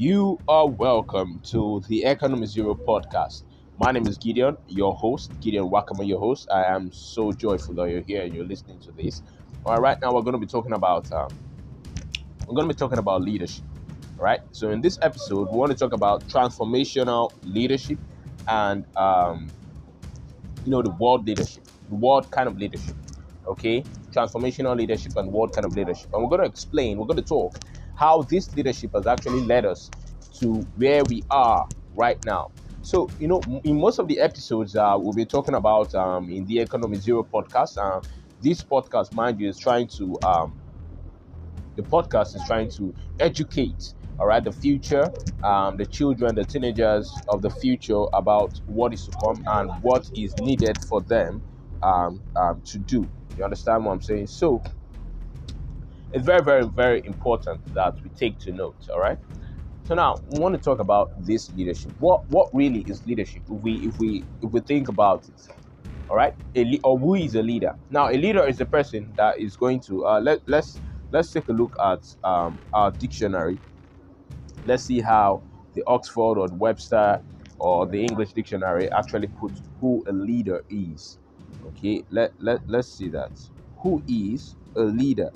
You are welcome to the Economy Zero podcast. My name is Gideon, your host, Gideon Wakama, your host. I am so joyful that you're here and you're listening to this. All right, right now we're going to be talking about leadership. All right, so in this episode, we want to talk about transformational leadership and the world leadership, the world kind of leadership. Okay, transformational leadership and world kind of leadership, and we're going to talk how this leadership has actually led us to where we are right now. So, in most of the episodes we'll be talking about in the Economy Zero podcast. This podcast, mind you, is trying to the podcast is trying to educate, all right, the future, the children, the teenagers of the future about what is to come and what is needed for them to do. You understand what I'm saying? So it's very, very, very important that we take to note. All right. So now we want to talk about this leadership. What really is leadership? If we think about it, all right, or who is a leader? Now, a leader is a person that is going to let's take a look at our dictionary. Let's see how the Oxford or the Webster or the English dictionary actually puts who a leader is. Okay, let's see that. Who is a leader?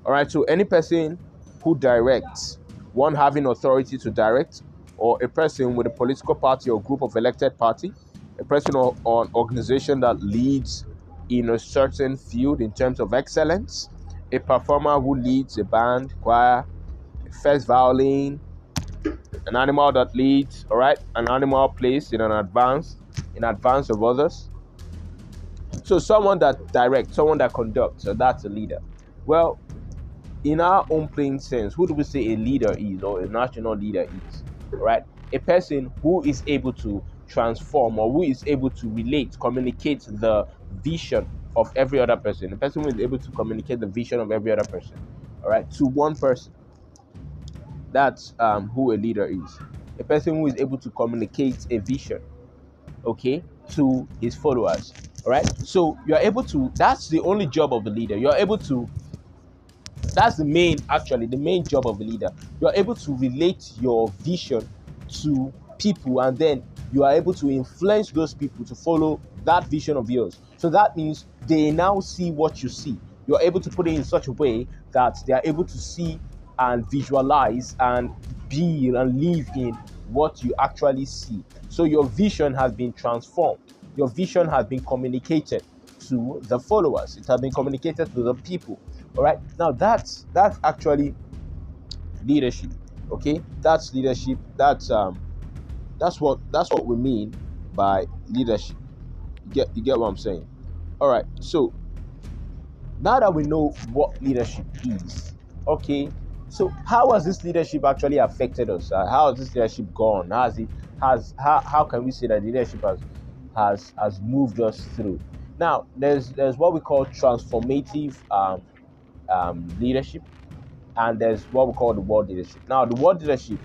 All right, so any person who directs, one having authority to direct, or a person with a political party or group of elected party, a person or an organization that leads in a certain field in terms of excellence, a performer who leads a band, choir, a first violin, an animal that leads, all right, an animal placed in advance of others. So someone that directs, someone that conducts, so that's a leader. Well, in our own plain sense, who do we say a leader is or a national leader is? Right? A person who is able to transform or who is able to relate, communicate the vision of every other person. A person who is able to communicate the vision of every other person, all right, to one person. That's who a leader is. A person who is able to communicate a vision, okay, to his followers. All right. So you are able to. That's the only job of the leader. You are able to that's the main job of a leader. You are able to relate your vision to people, and then you are able to influence those people to follow that vision of yours. So that means they now see what you see. You are able to put it in such a way that they are able to see and visualize and be and live in what you actually see. So your vision has been transformed. Your vision has been communicated to the followers. It has been communicated to the people. All right. Now that's actually leadership. Okay. That's leadership. That's what we mean by leadership. You get what I'm saying? All right. So now that we know what leadership is, okay. So how has this leadership actually affected us? How has this leadership gone? How can we say that leadership has moved us through? Now there's what we call transformative leadership, and there's what we call the world leadership. Now, the world leadership,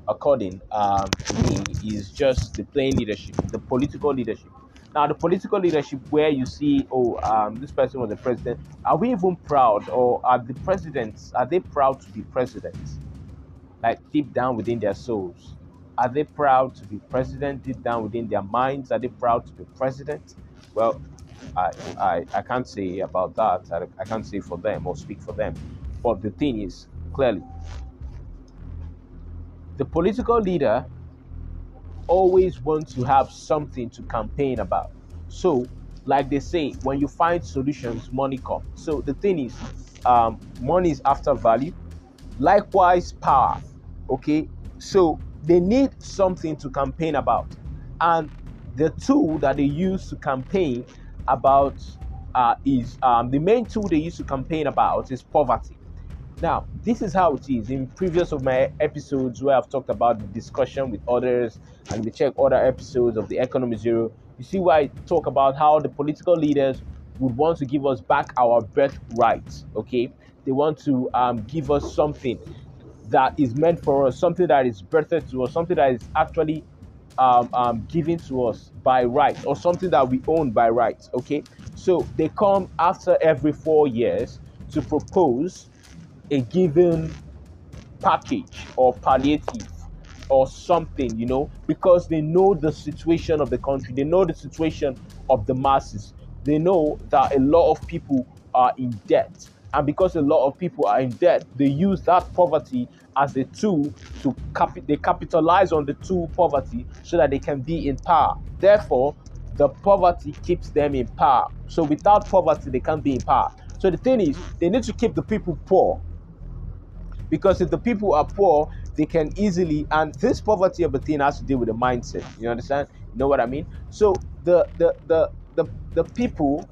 according to me, is just the plain leadership, the political leadership. Now, the political leadership where you see, this person was the president. Are we even proud, or are they proud to be presidents? Like deep down within their souls, are they proud to be president? Deep down within their minds, are they proud to be president? Well, I can't say about that. I can't say for them or speak for them. But the thing is, clearly, the political leader always wants to have something to campaign about. So, like they say, when you find solutions, money comes. So the thing is, money is after value. Likewise, power. Okay, so they need something to campaign about, and the tool that they use to campaign about is the main tool they use to campaign about is poverty. Now, this is how it is. In previous of my episodes where I've talked about the discussion with others, and we check other episodes of the Economy Zero, you see why I talk about how the political leaders would want to give us back our birthright. Okay, they want to give us something that is meant for us, something that is birthed to us, something that is actually given to us by right, or something that we own by right. Okay, so they come after every 4 years to propose a given package or palliative or something, because they know the situation of the country, they know the situation of the masses, they know that a lot of people are in debt. And because a lot of people are in debt, they use that poverty as a tool to they capitalize on the tool poverty so that they can be in power. Therefore, the poverty keeps them in power. So without poverty, they can't be in power. So the thing is, they need to keep the people poor, because if the people are poor, they can easily, and this poverty of a thing has to do with the mindset. You understand? You know what I mean? So the people,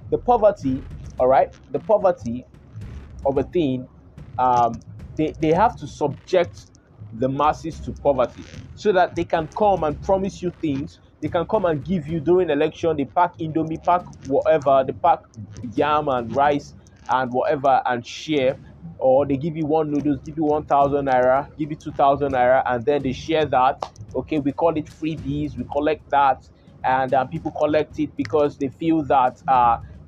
the poverty, all right, the poverty of a thing, um, they have to subject the masses to poverty so that they can come and promise you things. They can come and give you during election. They pack indomie, pack whatever, they pack yam and rice and whatever and share. Or they give you one noodles, give you 1,000 naira, give you 2,000 naira, and then they share that. Okay, we call it freebies. We collect that, and people collect it because they feel that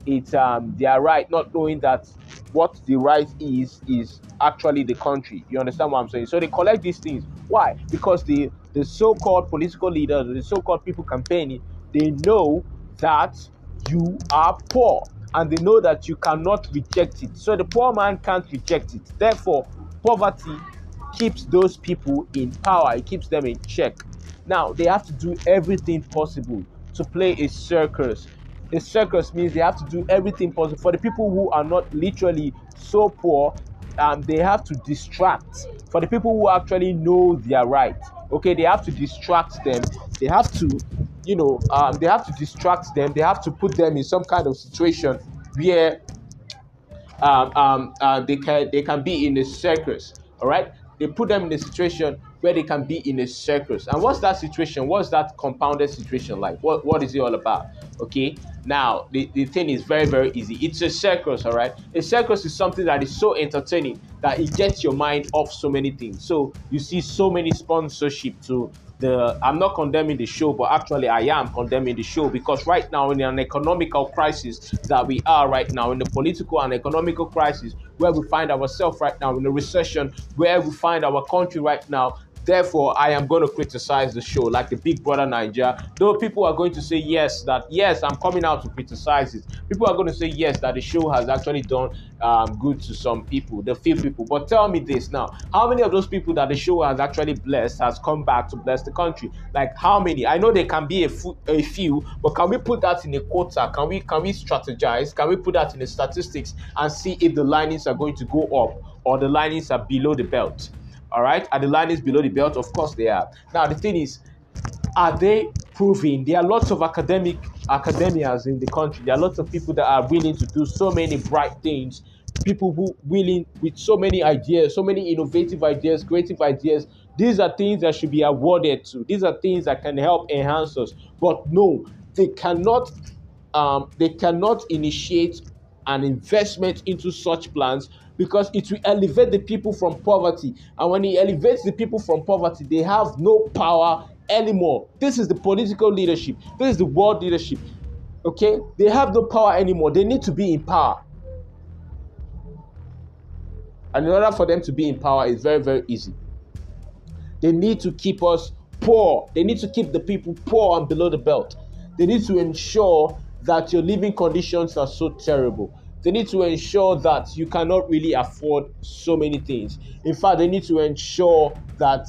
it's their right, not knowing that what the right is actually the country. You understand what I'm saying? So they collect these things. Why? Because the so-called political leaders, the so-called people campaigning, they know that you are poor, and they know that you cannot reject it. So the poor man can't reject it. Therefore, poverty keeps those people in power. It keeps them in check. Now, they have to do everything possible to play a circus. A circus means they have to do everything possible. For the people who are not literally so poor, they have to distract. For the people who actually know their right, okay, they have to distract them. They have to, they have to distract them. They have to put them in some kind of situation where they can be in a circus. All right, they put them in a situation where they can be in a circus. And what's that situation? What's that compounded situation like? What is it all about? Okay, now the thing is very, very easy. It's a circus. All right, a circus is something that is so entertaining that it gets your mind off so many things. So you see so many sponsorship to I'm not condemning the show, but actually I am condemning the show, because right now, in an economical crisis that we are right now, in the political and economical crisis where we find ourselves right now, in a recession where we find our country right now, therefore I am going to criticize the show like the Big Brother Nigeria. Though people are going to say yes, I'm coming out to criticize it. People are going to say yes, that the show has actually done good to some people, the few people. But tell me this now: how many of those people that the show has actually blessed has come back to bless the country? Like how many? I know there can be a few, but can we put that in a quota? Can we strategize? Can we put that in the statistics and see if the linings are going to go up or the linings are below the belt? All right, are the linings below the belt? Of course they are. Now the thing is, are they proving? There are lots of academias in the country. There are lots of people that are willing to do so many bright things. People who willing with so many ideas, so many innovative ideas, creative ideas. These are things that should be awarded to. These are things that can help enhance us. But no, they cannot. They cannot initiate an investment into such plans, because it will elevate the people from poverty. And when it elevates the people from poverty, they have no power anymore. This is the political leadership. This is the world leadership. Okay? They have no power anymore. They need to be in power. And in order for them to be in power, it's very, very easy. They need to keep us poor. They need to keep the people poor and below the belt. They need to ensure that your living conditions are so terrible. They need to ensure that you cannot really afford so many things. In fact, they need to ensure that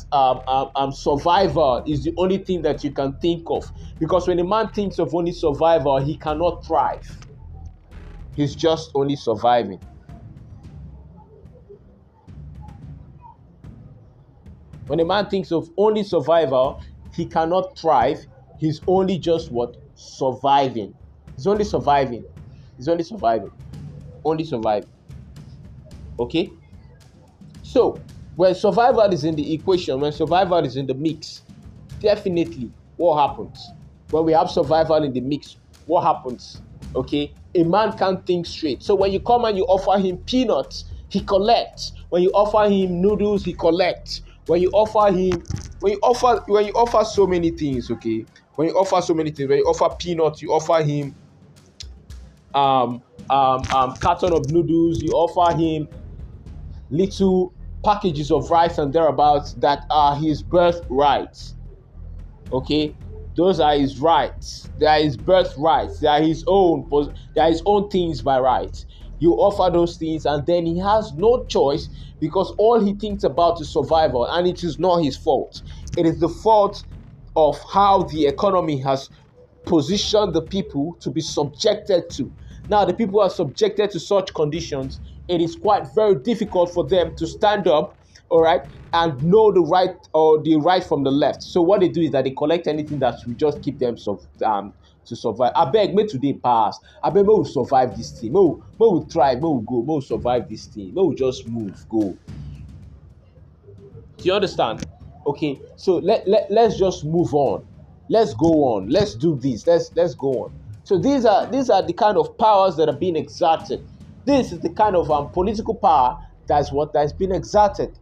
survival is the only thing that you can think of. Because when a man thinks of only survival, he cannot thrive. He's just only surviving. When a man thinks of only survival, he cannot thrive. He's only just what? Surviving. He's only surviving. He's only surviving. Only surviving. Okay? So, when survival is in the equation, when survival is in the mix, definitely what happens? When we have survival in the mix, what happens? Okay? A man can't think straight. So when you come and you offer him peanuts, he collects. When you offer him noodles, he collects. When you offer so many things, okay? When you offer so many things, when you offer peanuts, you offer him carton of noodles, you offer him little packages of rice and thereabouts that are his birthrights. Okay, those are his rights. They are his birthrights. They are his own. They are his own things by right. You offer those things, and then he has no choice because all he thinks about is survival, and it is not his fault. It is the fault of how the economy has positioned the people to be subjected to. Now, the people are subjected to such conditions. It is quite very difficult for them to stand up, all right, and know the right from the left. So what they do is that they collect anything that will just keep them to survive. I beg, may today pass. I beg, may we survive this thing. May we try. May we go. May we survive this thing. May we just move, go. Do you understand? Okay, so let's just move on. Let's go on. Let's do this. Let's go on. So these are the kind of powers that are being exerted. This is the kind of political power that's been exerted.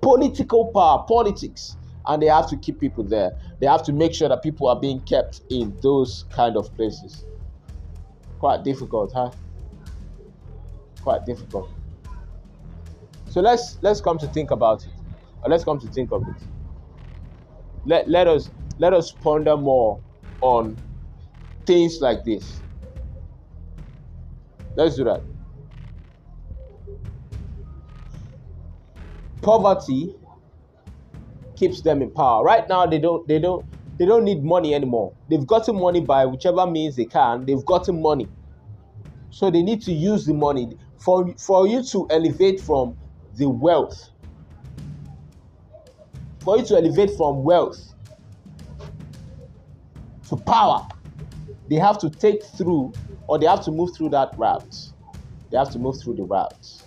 Political power, politics, and they have to keep people there. They have to make sure that people are being kept in those kind of places. Quite difficult, huh? Quite difficult. So let's come to think about it. Or let's come to think of it. Let us ponder more on things like this. Let's do that. Poverty keeps them in power. Right now, they don't need money anymore. They've gotten money by whichever means they can. They've gotten money, so they need to use the money for you to elevate from the wealth. For you to elevate from wealth to power, they have to take through, or they have to move through that route. They have to move through the route.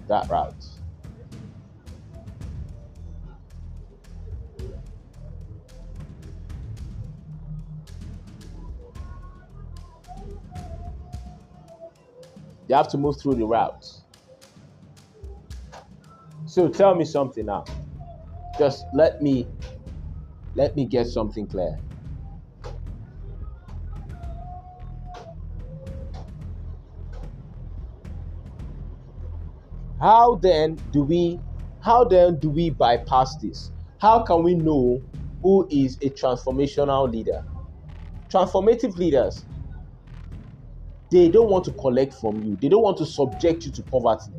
That route. They have to move through the route. So tell me something now. Just let me get something clear. How then do we bypass this? How can we know who is a transformational leader? Transformative leaders, they don't want to collect from you. They don't want to subject you to poverty.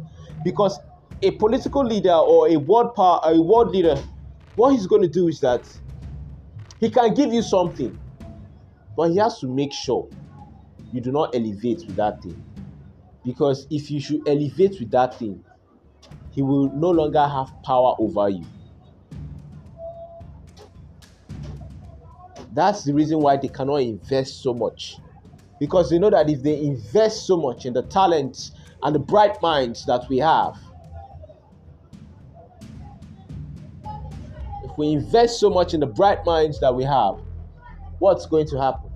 Because a political leader or a world leader, what he's going to do is that he can give you something, but he has to make sure you do not elevate with that thing. Because if you should elevate with that thing, he will no longer have power over you. That's the reason why they cannot invest so much. Because they know that if they invest so much in the talents and the bright minds that we have, if we invest so much in the bright minds that we have, what's going to happen?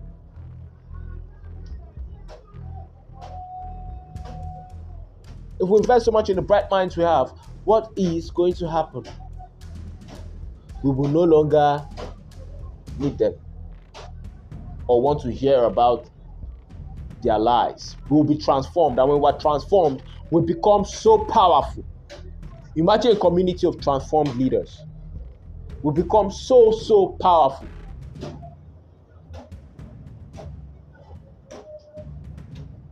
If we invest so much in the bright minds we have, what is going to happen? We will no longer need them or want to hear about their lies. We will be transformed, and when we're transformed, we become so powerful. Imagine a community of transformed leaders. We become so powerful.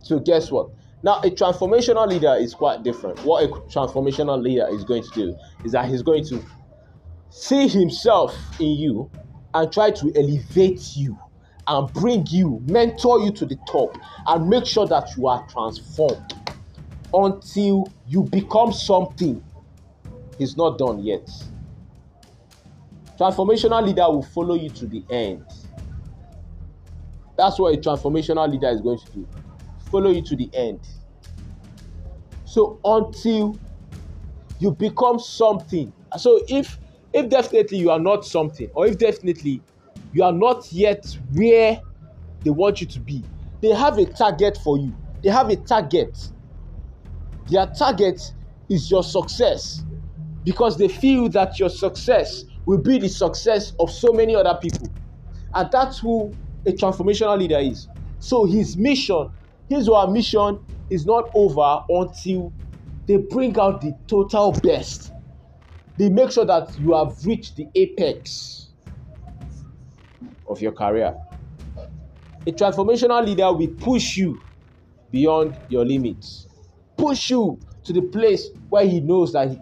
So guess what? Now, a transformational leader is quite different. What a transformational leader is going to do is that he's going to see himself in you and try to elevate you and bring you, mentor you to the top, and make sure that you are transformed until you become something. He's not done yet. Transformational leader will follow you to the end. That's what a transformational leader is going to do. Follow you to the end. So until you become something. So if definitely you are not something, or if definitely you are not yet where they want you to be, they have a target for you. They have a target. Their target is your success, because they feel that your success will be the success of so many other people. And that's who a transformational leader is. So his mission his or her mission is not over until they bring out the total best. They make sure that you have reached the apex of your career. A transformational leader will push you beyond your limits, push you to the place where he knows that he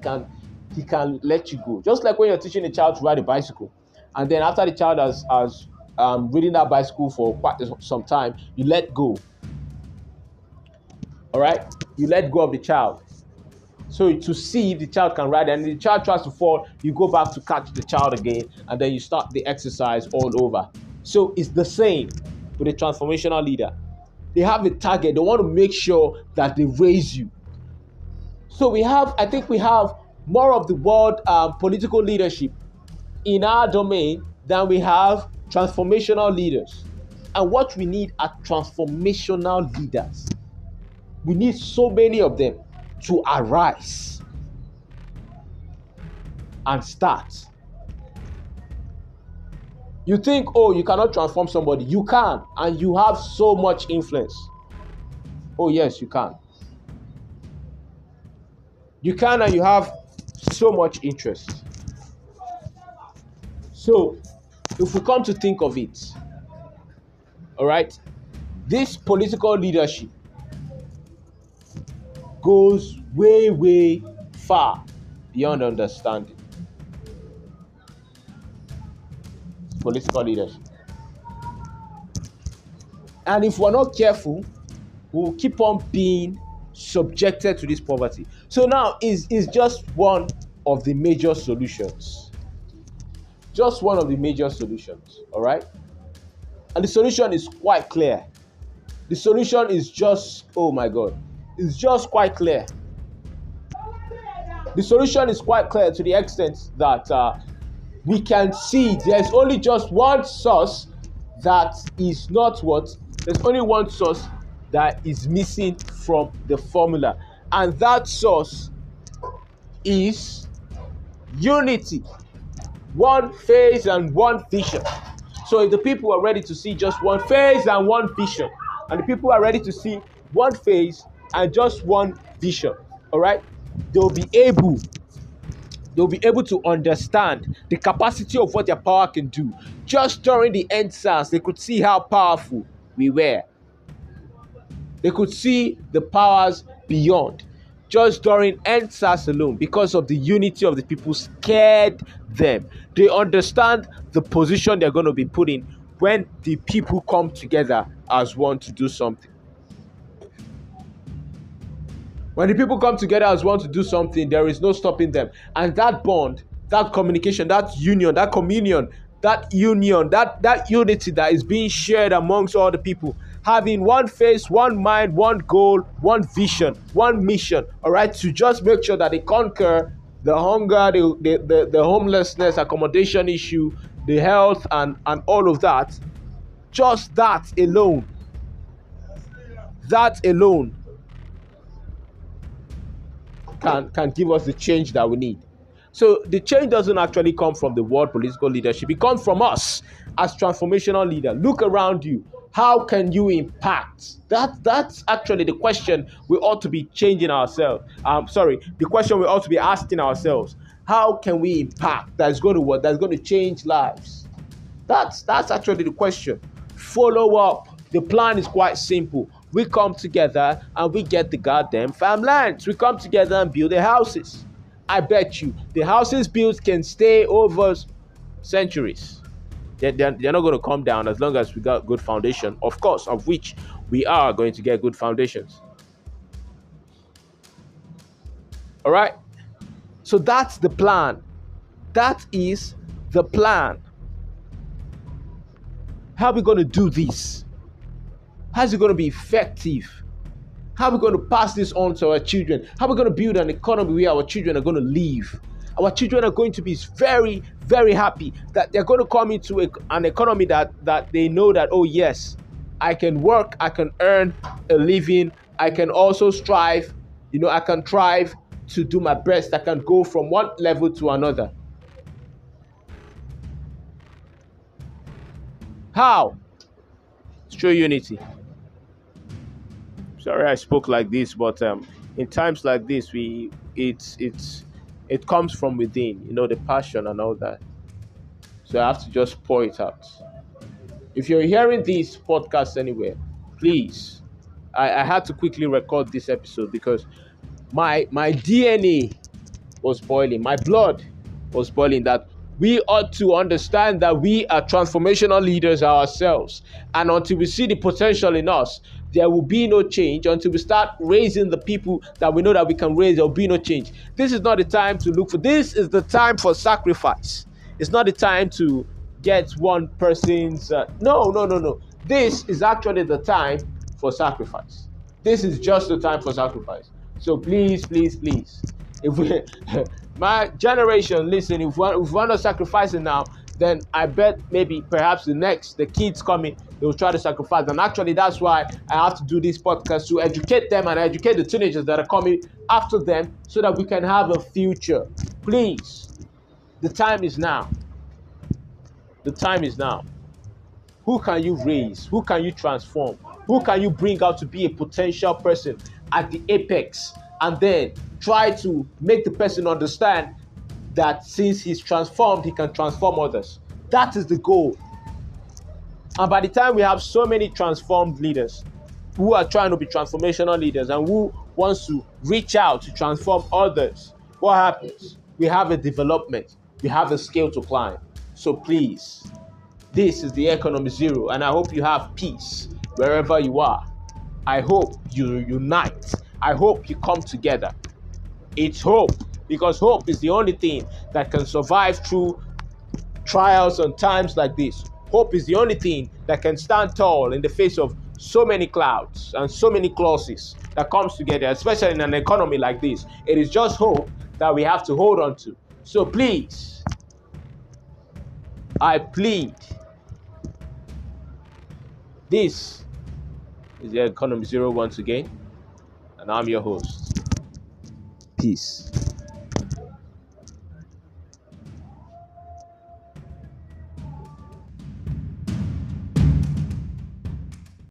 can let you go. Just like when you're teaching a child to ride a bicycle, and then after the child has ridden that bicycle for quite some time, you let go. All right, you let go of the child. So to see if the child can ride, and if the child tries to fall, you go back to catch the child again, and then you start the exercise all over. So it's the same with a transformational leader. They have a target. They want to make sure that they raise you. So I think we have more of the world political leadership in our domain than we have transformational leaders. And what we need are transformational leaders. We need so many of them to arise and start. You think, oh, you cannot transform somebody. You can, and you have so much influence. Oh, yes, you can. You can, and you have so much interest. So, if we come to think of it, all right, this political leadership goes way, way far beyond understanding. Political leadership. And if we're not careful, we'll keep on being subjected to this poverty. So now is just one of the major solutions. Just one of the major solutions, all right? And the solution is quite clear. The solution is just, oh my God, it's just quite clear. The solution is quite clear to the extent that we can see there's only just one source that is not what? There's only one source that is missing from the formula. And that source is unity. One phase and one vision. So if the people are ready to see just one phase and one vision, and the people are ready to see one phase and just one vision, all right, they'll be able to understand the capacity of what their power can do. Just during the EndSARS, they could see how powerful we were. They could see the powers beyond. Just during EndSARS alone, because of the unity of the people, scared them. They understand the position they're going to be put in when the people come together as one to do something. When the people come together as one to do something, there is no stopping them. And that bond, that communication, that union, that communion, that union, that unity that is being shared amongst all the people, having one face, one mind, one goal, one vision, one mission, all right, to just make sure that they conquer the hunger, the homelessness, accommodation issue, the health, and all of that. Just that alone can give us the change that we need. So the change doesn't actually come from the world political leadership. It comes from us as transformational leaders. Look around you. How can you impact? That's actually the question we ought to be changing ourselves. The question we ought to be asking ourselves. How can we impact that's going to work, that's going to change lives? That's actually the question. Follow up. The plan is quite simple. We come together and we get the goddamn farmlands. We come together and build the houses. I bet you the houses built can stay over centuries. They're not going to come down as long as we got good foundation, of course, of which we are going to get good foundations. All right? So that's the plan. That is the plan. How are we going to do this? How's it going to be effective? How are we going to pass this on to our children? How are we going to build an economy where our children are going to live? Our children are going to be very, very happy that they're going to come into an economy that they know that, oh yes, I can work, I can earn a living, I can also strive, I can thrive to do my best. I can go from one level to another. How? It's through unity. Sorry I spoke like this, but in times like this, it comes from within, the passion and all that. So I have to just pour it out. If you're hearing this podcast anywhere, please, I had to quickly record this episode because my DNA was boiling, my blood was boiling, that we ought to understand that we are transformational leaders ourselves. And until we see the potential in us, there will be no change. Until we start raising the people that we know that we can raise, there will be no change. This is not the time to look for, this is the time for sacrifice. It's not the time to get one person's, no. This is actually the time for sacrifice. This is just the time for sacrifice. So please, if we, my generation, listen, if we're not sacrificing now, then I bet maybe perhaps the kids coming, they will try to sacrifice. And actually, that's why I have to do this podcast, to educate them and educate the teenagers that are coming after them, so that we can have a future. Please, the time is now. The time is now. Who can you raise? Who can you transform? Who can you bring out to be a potential person at the apex? And then try to make the person understand that since he's transformed, he can transform others. That is the goal. And by the time we have so many transformed leaders who are trying to be transformational leaders and who wants to reach out to transform others, what happens? We have a development. We have a scale to climb. So please, this is the Economy Zero, and I hope you have peace wherever you are. I hope you unite. I hope you come together. It's hope, because hope is the only thing that can survive through trials and times like this. Hope is the only thing that can stand tall in the face of so many clouds and so many clauses that comes together, especially in an economy like this. It is just hope that we have to hold on to. So please, I plead, this is the Economy Zero once again, and I'm your host. Peace.